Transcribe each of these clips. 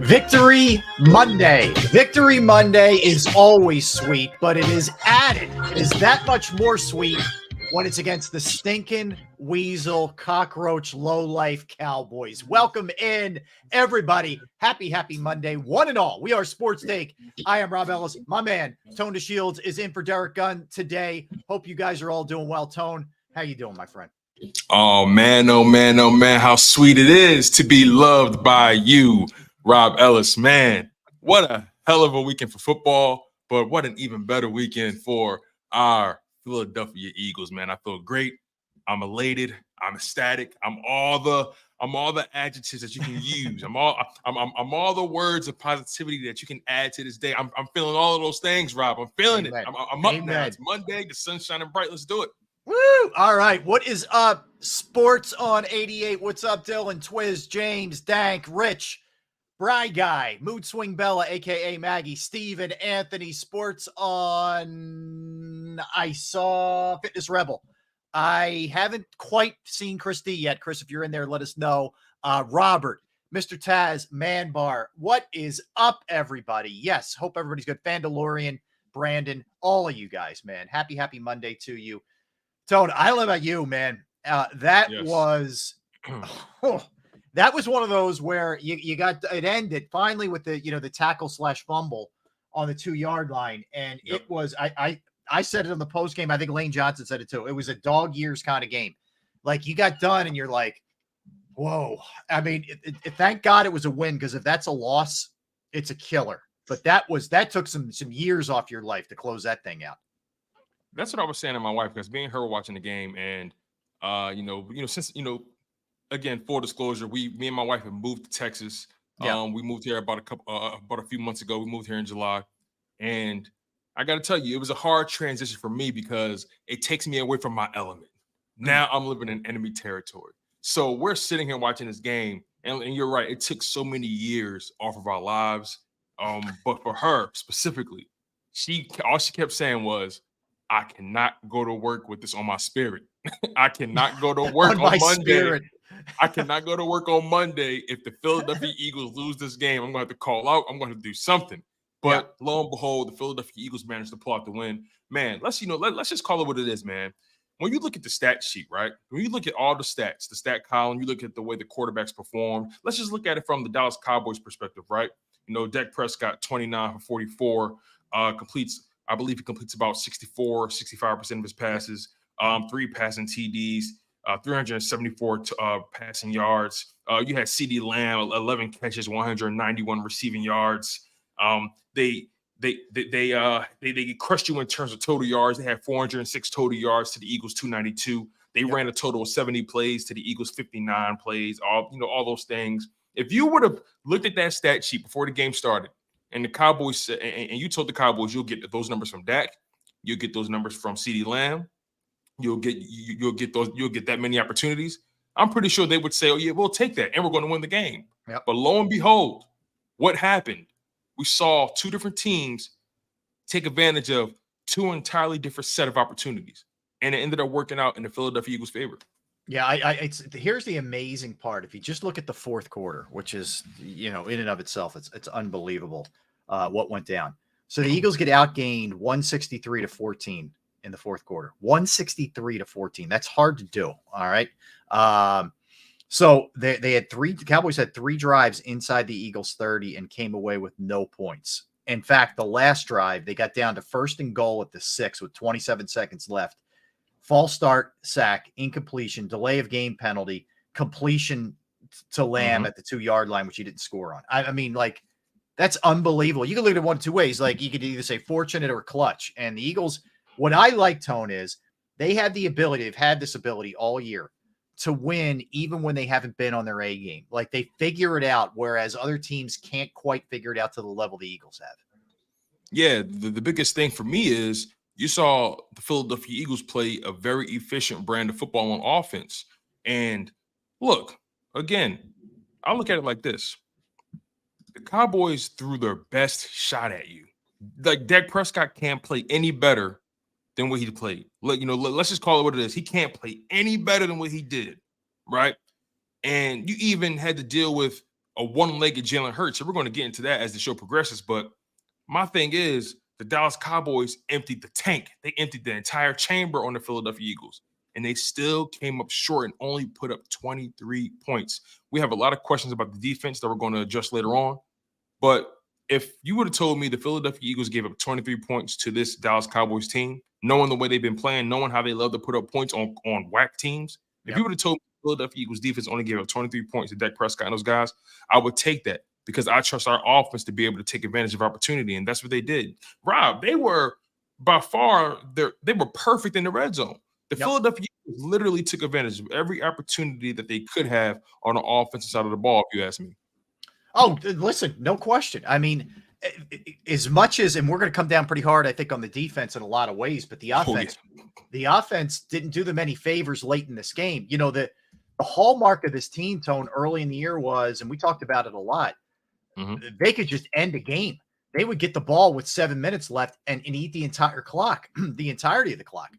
Victory Monday. Victory Monday is always sweet, but it is added. It is that much more sweet when it's against the stinking weasel, cockroach, low-life Cowboys. Welcome in, everybody. Happy Monday, one and all. We are Sports Take. I am Rob Ellis. My man, Tone DeShields, is in for Derek Gunn today. Hope you guys are all doing well. Tone, how you doing, my friend? Oh, man, how sweet it is to be loved by you, Rob Ellis. Man, what a hell of a weekend for football, but what an even better weekend for our Philadelphia Eagles, man. I feel great. I'm elated. I'm ecstatic. I'm all the adjectives that you can use. I'm all the words of positivity that you can add to this day. I'm feeling all of those things, Rob. I'm feeling Amen. it. I'm up now. It's Monday. The sun's shining bright. Let's do it. Woo! All right. What is up? Sports on 88. What's up, Dylan, Twiz, James, Dank, Rich, Bry Guy, Mood Swing Bella, a.k.a. Maggie, Steve, and Anthony. Sports on I saw Fitness Rebel. I haven't quite seen Chris D yet. Chris, if you're in there, let us know. Robert, Mr. Taz, Man Bar. What is up, everybody? Yes, hope everybody's good. Fandalorian, Brandon, all of you guys, man. Happy Monday to you. Tone, I don't know about you, man. That was one of those where you got it ended finally with the tackle / fumble on the 2-yard line, and it was I said it on the post game. I think Lane Johnson said it too. It was a dog years kind of game. Like, you got done and you're like, whoa. I mean, thank God it was a win, because if that's a loss, it's a killer. But that took some years off your life to close that thing out. That's what I was saying to my wife, because me and her were watching the game, and since again, full disclosure, me and my wife have moved to Texas. Yeah. We moved here about a few months ago. We moved here in July, and I got to tell you, it was a hard transition for me because it takes me away from my element. Now I'm living in enemy territory. So we're sitting here watching this game, and you're right, it took so many years off of our lives. But for her specifically, all she kept saying was, I cannot go to work with this on my spirit. I cannot go to work on Monday. Spirit. I cannot go to work on Monday if the Philadelphia Eagles lose this game. I'm going to have to call out. I'm going to do something. But lo and behold, the Philadelphia Eagles managed to pull out the win. Man, let's just call it what it is, man. When you look at the stat sheet, right? When you look at all the stats, the stat column, you look at the way the quarterbacks performed. Let's just look at it from the Dallas Cowboys perspective, right? Dak Prescott, 29 for 44, I believe he completes about 65% of his passes, 3 passing TDs, 374 passing yards. You had CeeDee Lamb, 11 catches, 191 receiving yards. They crushed you in terms of total yards. They had 406 total yards to the Eagles 292. They ran a total of 70 plays to the Eagles 59 plays. All those things. If you would have looked at that stat sheet before the game started, and the Cowboys, and you told the Cowboys you'll get those numbers from Dak, you'll get those numbers from CeeDee Lamb, you'll get that many opportunities, I'm pretty sure they would say, oh yeah, we'll take that, and we're going to win the game. Yep. But lo and behold, what happened? We saw 2 different teams take advantage of 2 entirely different set of opportunities, and it ended up working out in the Philadelphia Eagles' favor. Yeah, here's the amazing part. If you just look at the fourth quarter, which is, in and of itself, it's unbelievable what went down. So the Eagles get outgained 163-14 in the fourth quarter. 163-14. That's hard to do. All right. So they had the Cowboys had 3 drives inside the Eagles 30 and came away with no points. In fact, the last drive, they got down to 1st and goal at the 6 with 27 seconds left. False start, sack, incompletion, delay of game penalty, completion to Lamb at the 2-yard line, which he didn't score on. I mean, like, that's unbelievable. You can look at it one of 2 ways. Like, you could either say fortunate or clutch. And the Eagles, what I like, Tone, is they've had this ability all year to win even when they haven't been on their A game. Like, they figure it out, whereas other teams can't quite figure it out to the level the Eagles have. Yeah, the biggest thing for me is you saw the Philadelphia Eagles play a very efficient brand of football on offense. And look, again, I'll look at it like this. The Cowboys threw their best shot at you. Like, Dak Prescott can't play any better than what he played. Let's just call it what it is. He can't play any better than what he did, right? And you even had to deal with a one-legged Jalen Hurts. So we're going to get into that as the show progresses. But my thing is, the Dallas Cowboys emptied the tank. They emptied the entire chamber on the Philadelphia Eagles, and they still came up short and only put up 23 points. We have a lot of questions about the defense that we're going to address later on. But if you would have told me the Philadelphia Eagles gave up 23 points to this Dallas Cowboys team, knowing the way they've been playing, knowing how they love to put up points on whack teams, if you would have told me the Philadelphia Eagles defense only gave up 23 points to Dak Prescott and those guys, I would take that because I trust our offense to be able to take advantage of opportunity, and that's what they did. Rob, they were by far they were perfect in the red zone. The Philadelphia Eagles literally took advantage of every opportunity that they could have on the offensive side of the ball, if you ask me. Oh, listen, no question. I mean, as much as, and we're going to come down pretty hard, I think, on the defense in a lot of ways, but the offense didn't do them any favors late in this game. You know, the hallmark of this team, Tone, early in the year was, and we talked about it a lot, they could just end a game. They would get the ball with 7 minutes left and eat the entire clock, the entirety of the clock.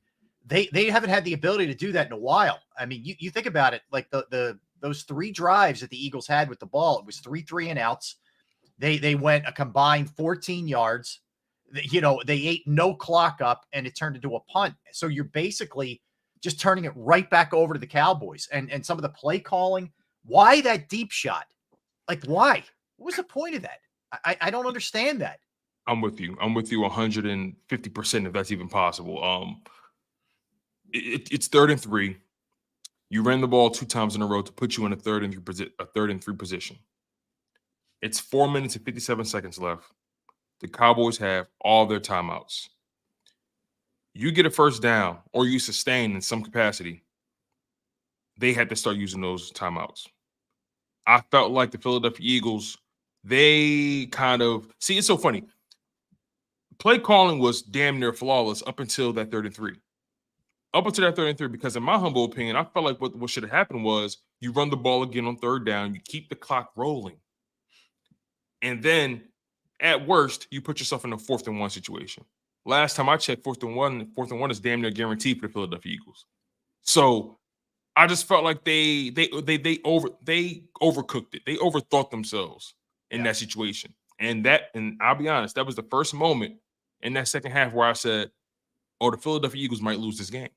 They haven't had the ability to do that in a while. I mean, you think about it, like those 3 drives that the Eagles had with the ball, it was 3 and outs. They went a combined 14 yards. You know, they ate no clock up and it turned into a punt. So you're basically just turning it right back over to the Cowboys and some of the play calling. Why that deep shot? Like, why? What was the point of that? I don't understand that. I'm with you. I'm with you 150% if that's even possible. It's 3rd and 3. You ran the ball 2 times in a row to put you in a 3rd and 3 position. It's 4 minutes and 57 seconds left. The Cowboys have all their timeouts. You get a first down or you sustain in some capacity, they had to start using those timeouts. I felt like the Philadelphia Eagles, they kind of – see, it's so funny. Play calling was damn near flawless up until that 3rd and 3. Up until that 3rd and 3, because in my humble opinion, I felt like what should have happened was you run the ball again on 3rd down, you keep the clock rolling. And then, at worst, you put yourself in a 4th and 1 situation. Last time I checked, 4th and 1 is damn near guaranteed for the Philadelphia Eagles. So I just felt like they overcooked it. They overthought themselves in that situation. And I'll be honest, that was the first moment in that second half where I said, oh, the Philadelphia Eagles might lose this game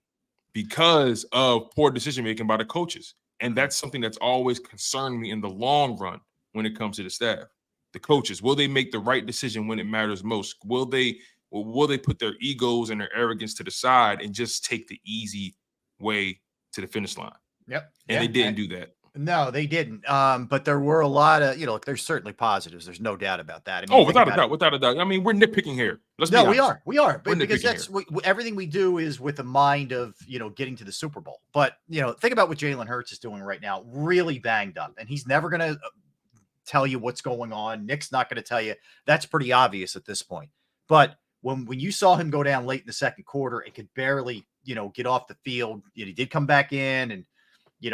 because of poor decision making by the coaches. And that's something that's always concerned me in the long run when it comes to the staff. The coaches, will they make the right decision when it matters most? Will they put their egos and their arrogance to the side and just take the easy way to the finish line? Yep. And they didn't do that. No, they didn't. But there were a lot of, there's certainly positives. There's no doubt about that. I mean, without a doubt. I mean, we're nitpicking here. Let's be honest. We are. But because that's everything we do is with the mind of, getting to the Super Bowl. But, think about what Jalen Hurts is doing right now. Really banged up. And he's never going to tell you what's going on. Nick's not going to tell you. That's pretty obvious at this point. But when you saw him go down late in the second quarter and could barely, get off the field, he did come back in and,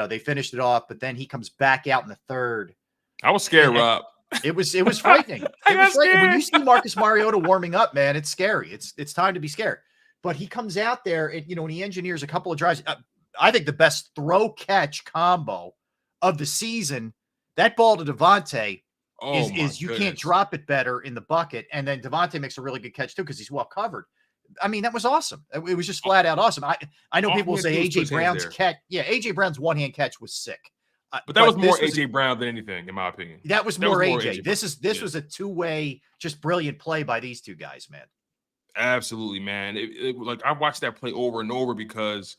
they finished it off, but then he comes back out in the 3rd. I was scared, Rob. It was frightening. When you see Marcus Mariota warming up, man, it's scary. It's time to be scared. But he comes out there and, and he engineers a couple of drives. I think the best throw catch combo of the season. That ball to Devontae is you can't drop it better in the bucket. And then Devontae makes a really good catch too because he's well covered. I mean, that was awesome. It was just flat out awesome. I know people say AJ Brown's catch. Yeah, AJ Brown's one-hand catch was sick. But that was more AJ Brown than anything, in my opinion. That was more AJ. This was a two-way, just brilliant play by these two guys, man. Absolutely, man. Like I watched that play over and over because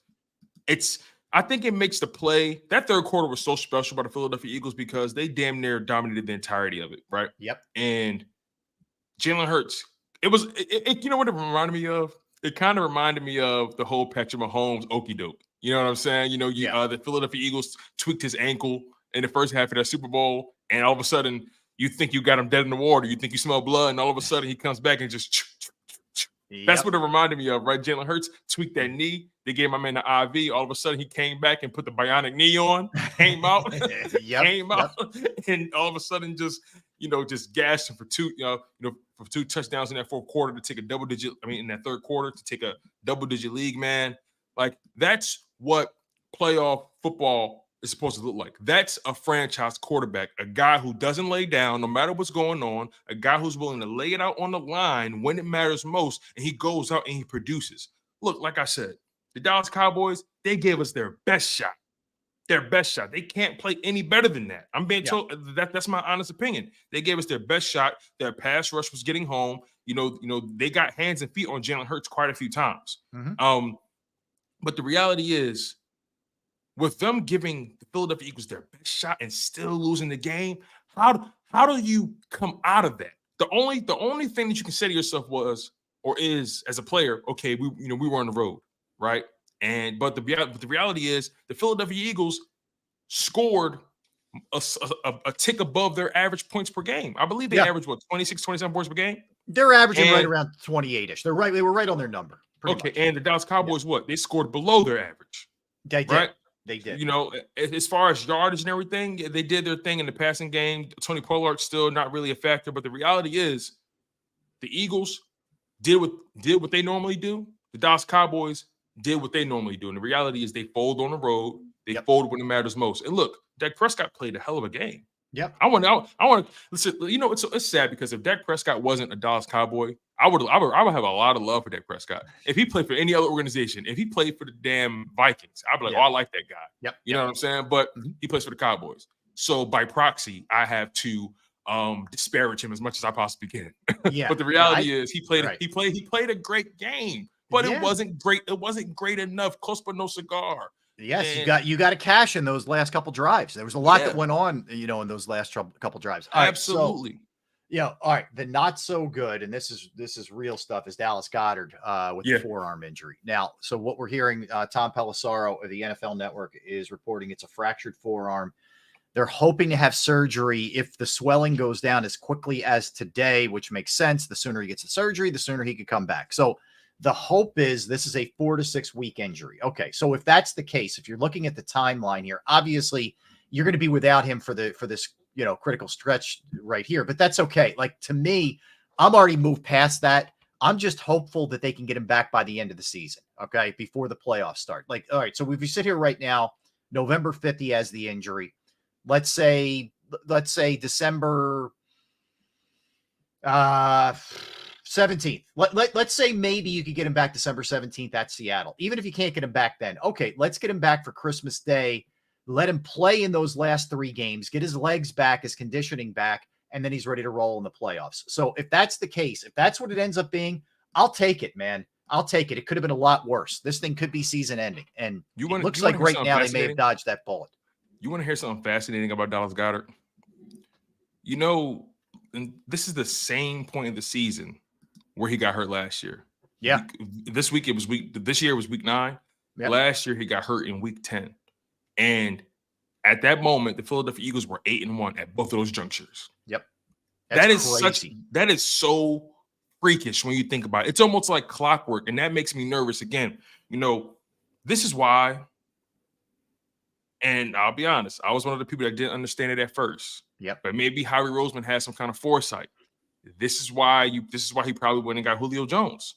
I think it makes the play. That 3rd quarter was so special by the Philadelphia Eagles because they damn near dominated the entirety of it, right? Yep. And Jalen Hurts, you know what it reminded me of? It kind of reminded me of the whole Patrick Mahomes okey doke. You know what I'm saying? The Philadelphia Eagles tweaked his ankle in the first half of that Super Bowl, and all of a sudden you think you got him dead in the water. You think you smell blood, and all of a sudden he comes back and just. That's what it reminded me of, right? Jalen Hurts tweaked that knee. They gave my man the IV. All of a sudden, he came back and put the bionic knee on. Came out, and all of a sudden, just gashed him for two touchdowns in that 4th quarter to take a double-digit. I mean, in that 3rd quarter to take a double-digit league, man. Like that's what playoff football is supposed to look like. That's a franchise quarterback, a guy who doesn't lay down no matter what's going on, a guy who's willing to lay it out on the line when it matters most, and he goes out and he produces. Look, like I said, the Dallas Cowboys, they gave us their best shot. Their best shot. They can't play any better than that. I'm being told that's my honest opinion. They gave us their best shot. Their pass rush was getting home. They got hands and feet on Jalen Hurts quite a few times. But the reality is, with them giving the Philadelphia Eagles their best shot and still losing the game, how do you come out of that? The only thing that you can say to yourself is as a player, okay, we were on the road, right? But the reality is the Philadelphia Eagles scored a tick above their average points per game. I believe they averaged 26, 27 points per game. They're averaging right around 28-ish. They were right on their number. Okay, and the Dallas Cowboys, they scored below their average. They did. Right? They did. As far as yardage and everything, they did their thing in the passing game. Tony Pollard's still not really a factor, but the reality is the Eagles did what they normally do. The Dallas Cowboys did what they normally do. And the reality is they fold on the road. They fold when it matters most. And look, Dak Prescott played a hell of a game. Yep. I want to listen. It's sad because if Dak Prescott wasn't a Dallas Cowboy, I would have a lot of love for Dak Prescott. If he played for any other organization, if he played for the damn Vikings, I'd be like, I like that guy. Yep. You know what I'm saying? But he plays for the Cowboys. So by proxy, I have to disparage him as much as I possibly can. But the reality is he played a great game. But it wasn't great. It wasn't great enough. Close but no cigar. Yes, and you got to cash in those last couple drives. There was a lot that went on, in those last couple drives. Absolutely. All right. The not so good, and this is real stuff, is Dallas Goedert with the forearm injury. Now, so what we're hearing, Tom Pelissero of the NFL Network is reporting it's a fractured forearm. They're hoping to have surgery if the swelling goes down as quickly as today, which makes sense. The sooner he gets the surgery, the sooner he could come back. So the hope is this is a 4 to 6 week injury. Okay, so if that's the case, if you're looking at the timeline here, obviously you're going to be without him for this critical stretch right here, but that's okay. Like, to me, I'm already moved past that. I'm just hopeful that they can get him back by the end of the season, okay, before the playoffs start. Like, all right, so if we sit here right now, November 5th, he has the injury. Let's say December 17th. Let's say maybe you could get him back December 17th at Seattle. Even if you can't get him back then, okay, let's get him back for Christmas Day. Let him play in those last 3 games, get his legs back, his conditioning back, and then he's ready to roll in the playoffs. So if that's the case, if that's what it ends up being, I'll take it, man. I'll take it. It could have been a lot worse. This thing could be season ending. And it looks like right now they may have dodged that bullet. You want to hear something fascinating about Dallas Goedert? And this is the same point of the season where he got hurt last year. Yeah. This year was week 9. Yep. Last year he got hurt in week 10. And at that moment, the Philadelphia Eagles were 8-1 at both of those junctures. Yep. That is so freakish when you think about it. It's almost like clockwork, and that makes me nervous again. This is why, and I'll be honest, I was one of the people that didn't understand it at first. Yep. But maybe Howie Roseman has some kind of foresight. This is why he probably went and got Julio Jones.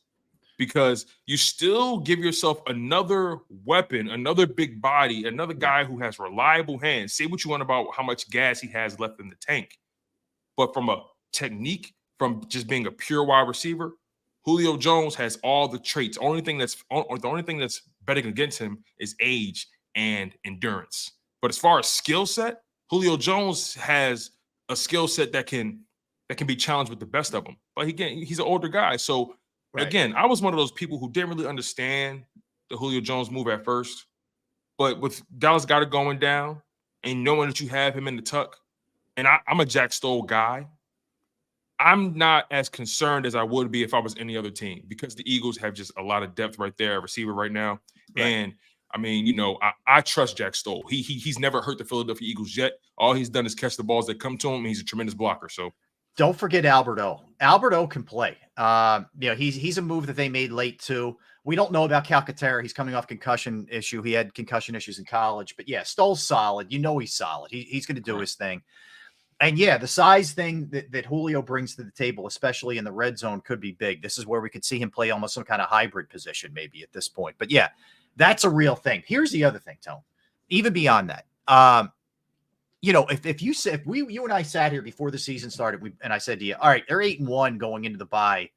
Because you still give yourself another weapon, another big body, another guy who has reliable hands. Say what you want about how much gas he has left in the tank. But from a technique, from just being a pure wide receiver, Julio Jones has all the traits. The only thing that's betting against him is age and endurance. But as far as skill set, Julio Jones has a skill set that can be challenged with the best of them. But he's an older guy. So again, I was one of those people who didn't really understand the Julio Jones move at first. But with Dallas Goedert going down and knowing that you have him in the tuck, and I'm a Jack Stoll guy, I'm not as concerned as I would be if I was any other team, because the Eagles have just a lot of depth right there, receiver right now. Right. And I mean, I trust Jack Stoll. He's never hurt the Philadelphia Eagles yet. All he's done is catch the balls that come to him, and he's a tremendous blocker. So don't forget Albert O. Albert O can play. He's a move that they made late too. We don't know about Calcaterra. He's coming off concussion issue. He had concussion issues in college, but yeah, Stoll's solid. He's solid. He's going to do his thing. And yeah, the size thing that Julio brings to the table, especially in the red zone, could be big. This is where we could see him play almost some kind of hybrid position maybe at this point. But yeah, that's a real thing. Here's the other thing, Tone. Even beyond that, If you and I sat here before the season started, and I said to you, all right, they're 8-1 going into the bye,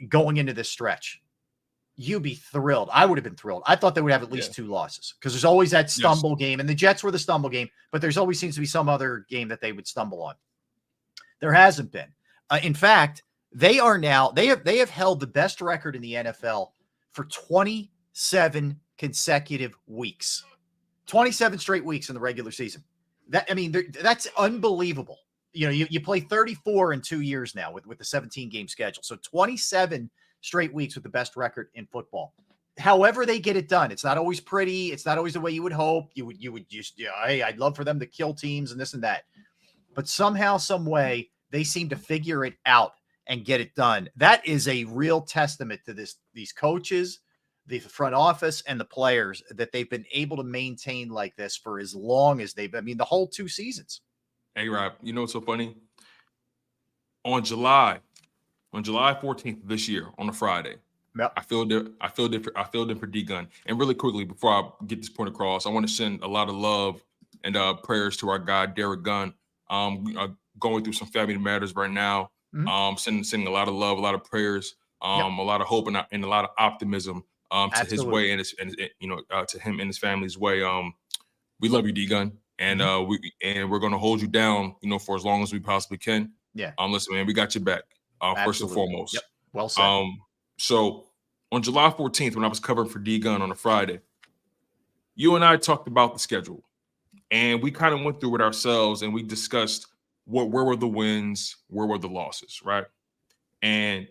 going into this stretch, you'd be thrilled. I would have been thrilled. I thought they would have at least 2 losses because there's always that stumble game, and the Jets were the stumble game, but there's always seems to be some other game that they would stumble on. There hasn't been. In fact, they have held the best record in the NFL for 27 consecutive weeks, 27 straight weeks in the regular season. That's unbelievable. You play 34 in 2 years now with the 17-game schedule. So 27 straight weeks with the best record in football. However they get it done, it's not always pretty. It's not always the way you would hope. You would just, hey, I'd love for them to kill teams and this and that. But somehow, some way, they seem to figure it out and get it done. That is a real testament to these coaches, the front office, and the players, that they've been able to maintain like this for as long as the whole 2 seasons. Hey, Rob, you know what's so funny? On July 14th this year, on a Friday, yep. I filled in for D-Gun. And really quickly, before I get this point across, I want to send a lot of love and prayers to our guy, Derek Gunn, going through some family matters right now. Mm-hmm. Sending a lot of love, a lot of prayers, a lot of hope and a lot of optimism to his way and to him and his family's way. We love you, D-Gun, and we're going to hold you down, for as long as we possibly can. Yeah. Listen, man, we got your back. First and foremost. Yep. Well said. So on July 14th, when I was covering for D-Gun on a Friday, you and I talked about the schedule, and we kind of went through it ourselves, and we discussed where were the wins, where were the losses, right? And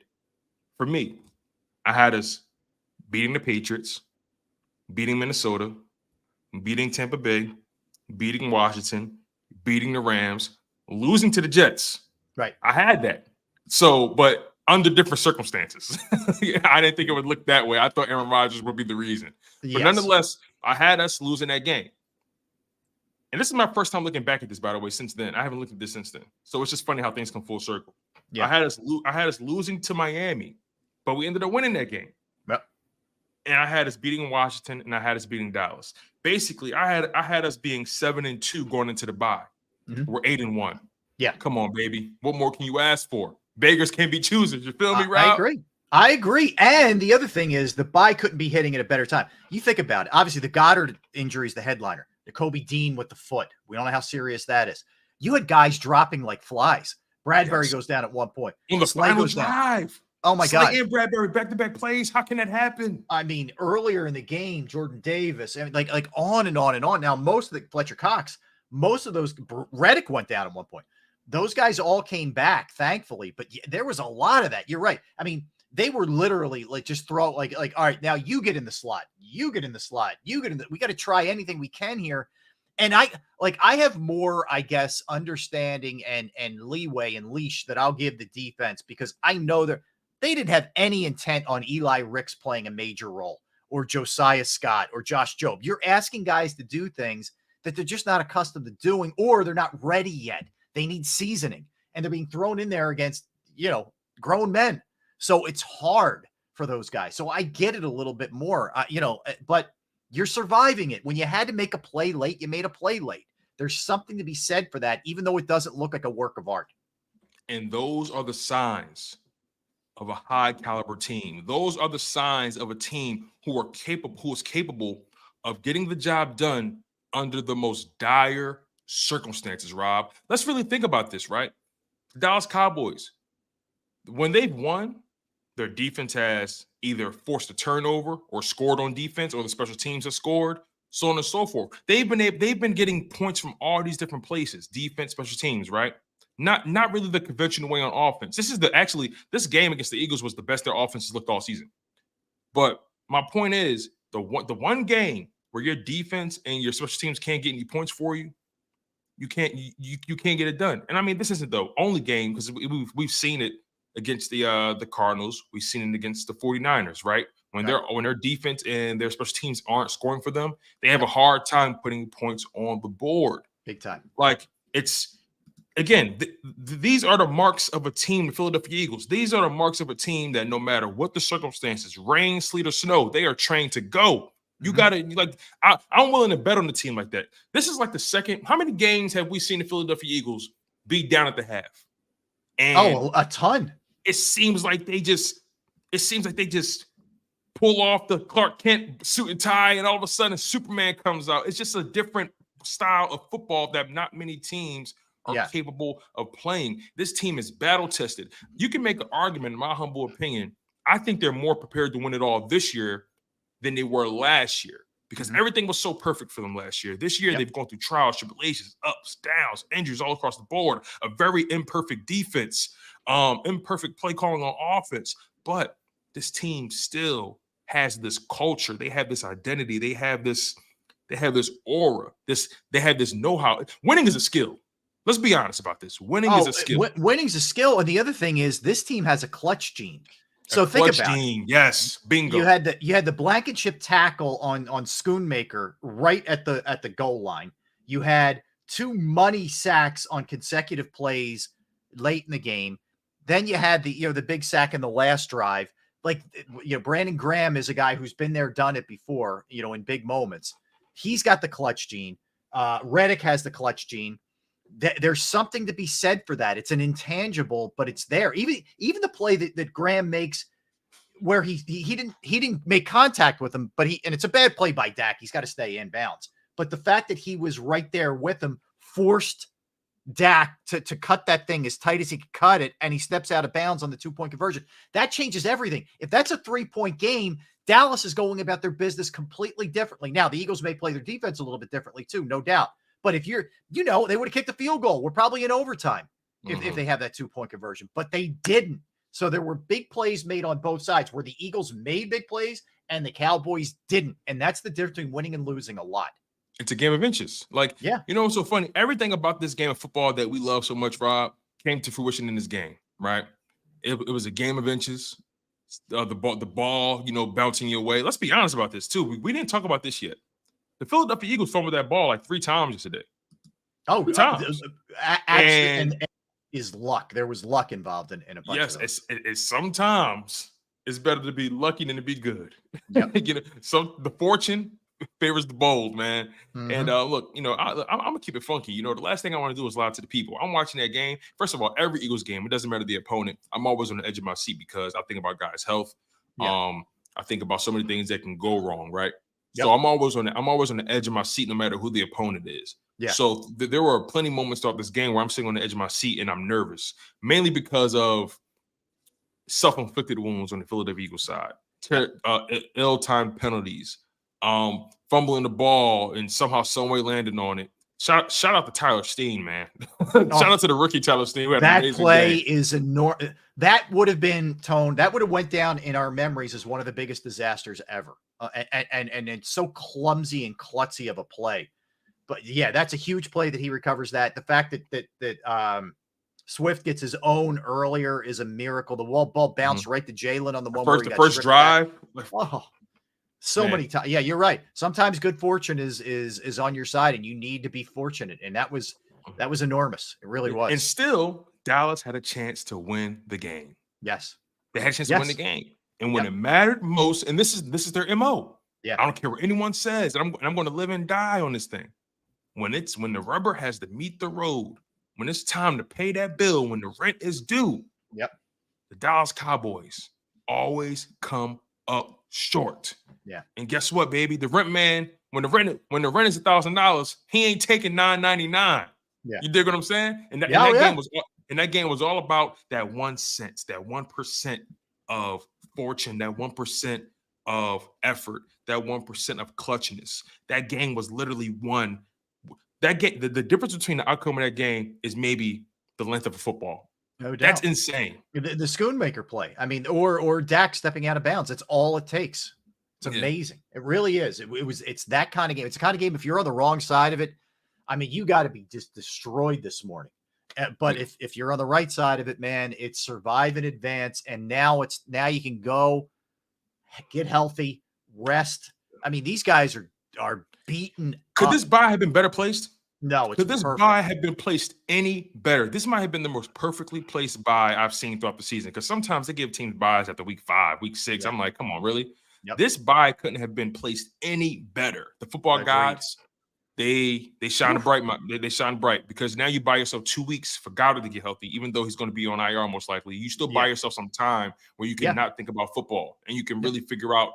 for me, I had us beating the Patriots, beating Minnesota, beating Tampa Bay, beating Washington, beating the Rams, losing to the Jets. Right. I had that. So, but under different circumstances. I didn't think it would look that way. I thought Aaron Rodgers would be the reason. Yes. But nonetheless, I had us losing that game. And this is my first time looking back at this, by the way, since then. I haven't looked at this since then. So it's just funny how things come full circle. Yeah. I had us losing to Miami, but we ended up winning that game. Yep. And I had us beating Washington, and I had us beating Dallas. Basically, I had us being 7-2 going into the bye. Mm-hmm. We're 8-1. Yeah. Come on, baby. What more can you ask for? Beggars can't be choosers. You feel me, Rob? I agree. And the other thing is the bye couldn't be hitting at a better time. You think about it. Obviously, the Goddard injury is the headliner. The Kobe Dean with the foot. We don't know how serious that is. You had guys dropping like flies. Bradbury goes down at one point. On the final drive. Oh, my God. And Bradbury back-to-back plays. How can that happen? I mean, earlier in the game, Jordan Davis, like on and on and on. Now, most of the Fletcher Cox, most of those, Reddick went down at one point. Those guys all came back, thankfully, but there was a lot of that. You're right. I mean, they were literally like just throw like, all right, now you get in the slot, you get in the slot, you get in the, we got to try anything we can here. And I have more, I guess, understanding and leeway and leash that I'll give the defense, because I know they didn't have any intent on Eli Ricks playing a major role, or Josiah Scott or Josh Jobe. You're asking guys to do things that they're just not accustomed to doing, or they're not ready yet. They need seasoning, and they're being thrown in there against, grown men. So it's hard for those guys. So I get it a little bit more, but you're surviving it. When you had to make a play late, you made a play late. There's something to be said for that, even though it doesn't look like a work of art. And those are the signs of a high caliber team. Those are the signs of a team who is capable of getting the job done under the most dire circumstances, Rob. Let's really think about this, right? The Dallas Cowboys, when they've won, their defense has either forced a turnover or scored on defense, or the special teams have scored, so on and so forth. They've been getting points from all these different places, defense, special teams, right? Not really the conventional way on offense. This game against the Eagles was the best their offense has looked all season. But my point is, the one game where your defense and your special teams can't get any points for you, you can't get it done. And I mean, this isn't the only game, because we've seen it against the Cardinals. We've seen it against the 49ers, right? When their defense and their special teams aren't scoring for them, they have a hard time putting points on the board. Big time. Like, it's, again, these are the marks of a team, the Philadelphia Eagles. These are the marks of a team that no matter what the circumstances, rain, sleet, or snow, they are trained to go. You gotta I'm willing to bet on the team like that. This is like the second. How many games have we seen the Philadelphia Eagles be down at the half? And a ton. It seems like they just pull off the Clark Kent suit and tie, and all of a sudden Superman comes out. It's just a different style of football that not many teams are capable of playing. This team is battle tested. You can make an argument, in my humble opinion. I think they're more prepared to win it all this year than they were last year, because everything was so perfect for them last year. This year, they've gone through trials, tribulations, ups, downs, injuries all across the board, a very imperfect defense, imperfect play calling on offense. But this team still has this culture. They have this identity. They have this aura. They have this know-how. Winning is a skill. Let's be honest about this. Winning is a skill. Winning's a skill. And the other thing is, this team has a clutch gene. So think about it. Yes, bingo. You had the Blankenship tackle on Schoonmaker right at the goal line. You had 2 money sacks on consecutive plays late in the game. Then you had the big sack in the last drive. Like, Brandon Graham is a guy who's been there, done it before, in big moments. He's got the clutch gene. Reddick has the clutch gene. There's something to be said for that. It's an intangible, but it's there. Even the play that Graham makes, where he didn't make contact with him, and it's a bad play by Dak. He's got to stay in bounds. But the fact that he was right there with him forced Dak to cut that thing as tight as he could cut it, and he steps out of bounds on the 2-point conversion. That changes everything. If that's a 3-point game, Dallas is going about their business completely differently. Now, the Eagles may play their defense a little bit differently too, no doubt. But if they would have kicked the field goal. We're probably in overtime if they have that 2-point conversion, but they didn't. So there were big plays made on both sides, where the Eagles made big plays and the Cowboys didn't. And that's the difference between winning and losing a lot. It's a game of inches. What's so funny? Everything about this game of football that we love so much, Rob, came to fruition in this game, right? It was a game of inches. The ball, bouncing your way. Let's be honest about this too. We didn't talk about this yet. The Philadelphia Eagles fumbled that ball like 3 times yesterday. Oh, 3 times. And is luck. There was luck involved in a bunch of those. It's sometimes it's better to be lucky than to be good. Yep. The fortune favors the bold, man. And look, I'm gonna keep it funky. The last thing I want to do is lie to the people. I'm watching that game. First of all, every Eagles game, it doesn't matter the opponent. I'm always on the edge of my seat because I think about guys' health. I think about so many things that can go wrong, right? Yep. So I'm always on the edge of my seat, no matter who the opponent is. Yeah. So there were plenty of moments throughout this game where I'm sitting on the edge of my seat and I'm nervous, mainly because of self-inflicted wounds on the Philadelphia Eagles side, ill-timed penalties, fumbling the ball and somehow, some way landing on it. Shout out to Tyler Steen, man. Shout out to the rookie Tyler Steen. That play is enormous. That would have been Tone. That would have went down in our memories as one of the biggest disasters ever. And it's so clumsy and klutzy of a play. But yeah, that's a huge play that he recovers that. The fact that Swift gets his own earlier is a miracle. The ball bounced right to Jalen on the first drive. So many times. Yeah, you're right. Sometimes good fortune is on your side, and you need to be fortunate. And that was enormous. It really was. And still, Dallas had a chance to win the game. Yes, they had a chance to win the game. And when it mattered most, and this is their MO. Yeah, I don't care what anyone says. I'm going to live and die on this thing. When the rubber has to meet the road, when it's time to pay that bill, when the rent is due, the Dallas Cowboys always come up short. Yeah. And guess what, baby? The rent man, when the rent is $1,000, he ain't taking $9.99. Yeah. You dig what I'm saying? And that game was all about that 1 cent, that 1% of fortune, that 1% of effort, that 1% of clutchness. That game was literally won. That game, the difference between the outcome of that game is maybe the length of a football. No doubt. That's insane. The Schoonmaker play. I mean, or Dak stepping out of bounds. That's all it takes. It's amazing. It really is. It's that kind of game. It's the kind of game, if you're on the wrong side of it, I mean, you got to be just destroyed this morning. But if you're on the right side of it, man, it's survive in advance. And now you can go get healthy, rest. I mean, these guys are beaten. Could this bye have been better placed? No, could this bye have been placed any better? This might have been the most perfectly placed bye I've seen throughout the season. Because sometimes they give teams byes after week 5, week 6. I'm like, come on, really? Yep. This bye couldn't have been placed any better. The football Agreed. gods, they shine bright. They shine bright because now you buy yourself 2 weeks for Goddard to get healthy, even though he's going to be on IR most likely. You still buy yourself some time where you can not think about football and you can really figure out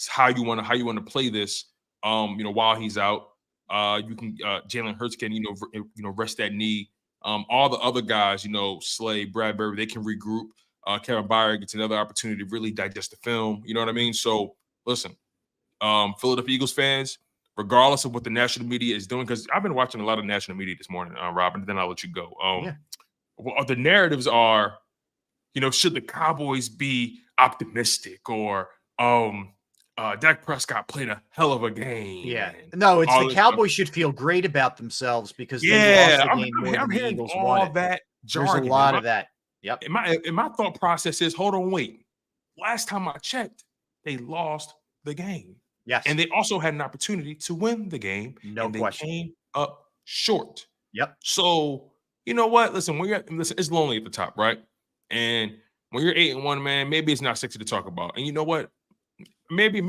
how you want to play this. While he's out, you can Jalen Hurts can rest that knee. All the other guys, Slay, Bradbury, they can regroup. Kevin Byard gets another opportunity to really digest the film. You know what I mean? So listen, Philadelphia Eagles fans, regardless of what the national media is doing, because I've been watching a lot of national media this morning, Robin, and then I'll let you go. Well, the narratives are, should the Cowboys be optimistic or Dak Prescott played a hell of a game. Yeah. No, it's the Cowboys should feel great about themselves because they lost the game more than the Eagles won it. That jargon. There's a lot of that. Yep. And my thought process is, hold on, wait. Last time I checked, they lost the game. Yes. And they also had an opportunity to win the game. No question. They came up short. Yep. So, you know what? Listen, it's lonely at the top, right? And when you're 8-1, man, maybe it's not sexy to talk about. And you know what? Maybe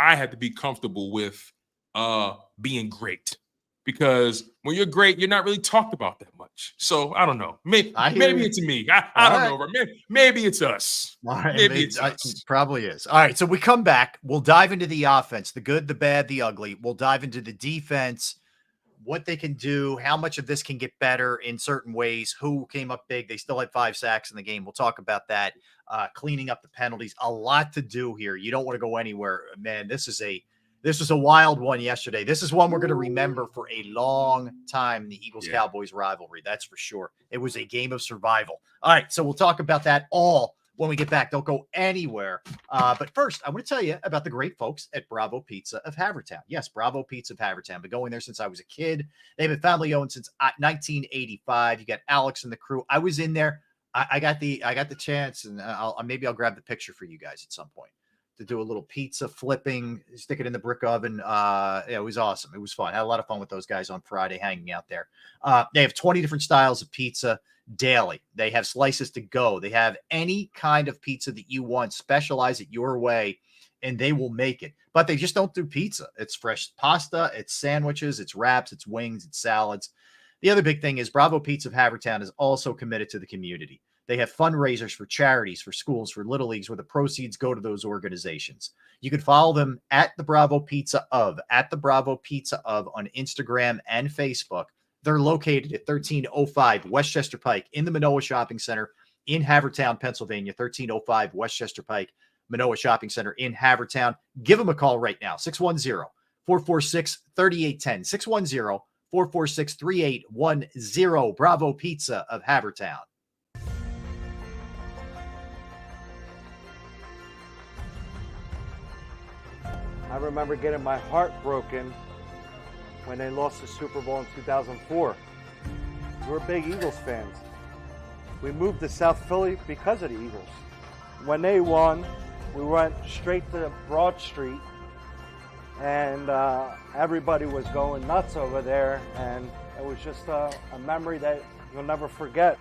I had to be comfortable with being great, because when you're great, you're not really talked about that much. So I don't know. Maybe it's me. I don't know. Maybe it's us. All right, maybe it's us. It probably is. All right. So we come back. We'll dive into the offense, the good, the bad, the ugly. We'll dive into the defense, what they can do, how much of this can get better in certain ways, who came up big. They still had 5 sacks in the game. We'll talk about that. Cleaning up the penalties. A lot to do here. You don't want to go anywhere. Man, this was a wild one yesterday. This is one we're going to remember for a long time, the Eagles-Cowboys rivalry. That's for sure. It was a game of survival. All right, so we'll talk about that all when we get back. Don't go anywhere. But first, I want to tell you about the great folks at Bravo Pizza of Havertown. Yes, Bravo Pizza of Havertown. Been going there since I was a kid. They've been family-owned since 1985. You got Alex and the crew. I was in there. I got the chance, and maybe I'll grab the picture for you guys at some point to do a little pizza flipping, stick it in the brick oven. It was awesome. It was fun. I had a lot of fun with those guys on Friday hanging out there. They have 20 different styles of pizza daily. They have slices to go. They have any kind of pizza that you want, specialize it your way, and they will make it. But they just don't do pizza. It's fresh pasta, it's sandwiches, it's wraps, it's wings, it's salads. The other big thing is Bravo Pizza of Havertown is also committed to the community. They have fundraisers for charities, for schools, for little leagues, where the proceeds go to those organizations. You can follow them at the Bravo Pizza of on Instagram and Facebook. They're located at 1305 Westchester Pike in the Manoa Shopping Center in Havertown, Pennsylvania. 1305 Westchester Pike, Manoa Shopping Center in Havertown. Give them a call right now, 610-446-3810, 610-446-3810, Bravo Pizza of Havertown. I remember getting my heart broken when they lost the Super Bowl in 2004. We're big Eagles fans. We moved to South Philly because of the Eagles. When they won, we went straight to Broad Street, and everybody was going nuts over there, and it was just a memory that you'll never forget.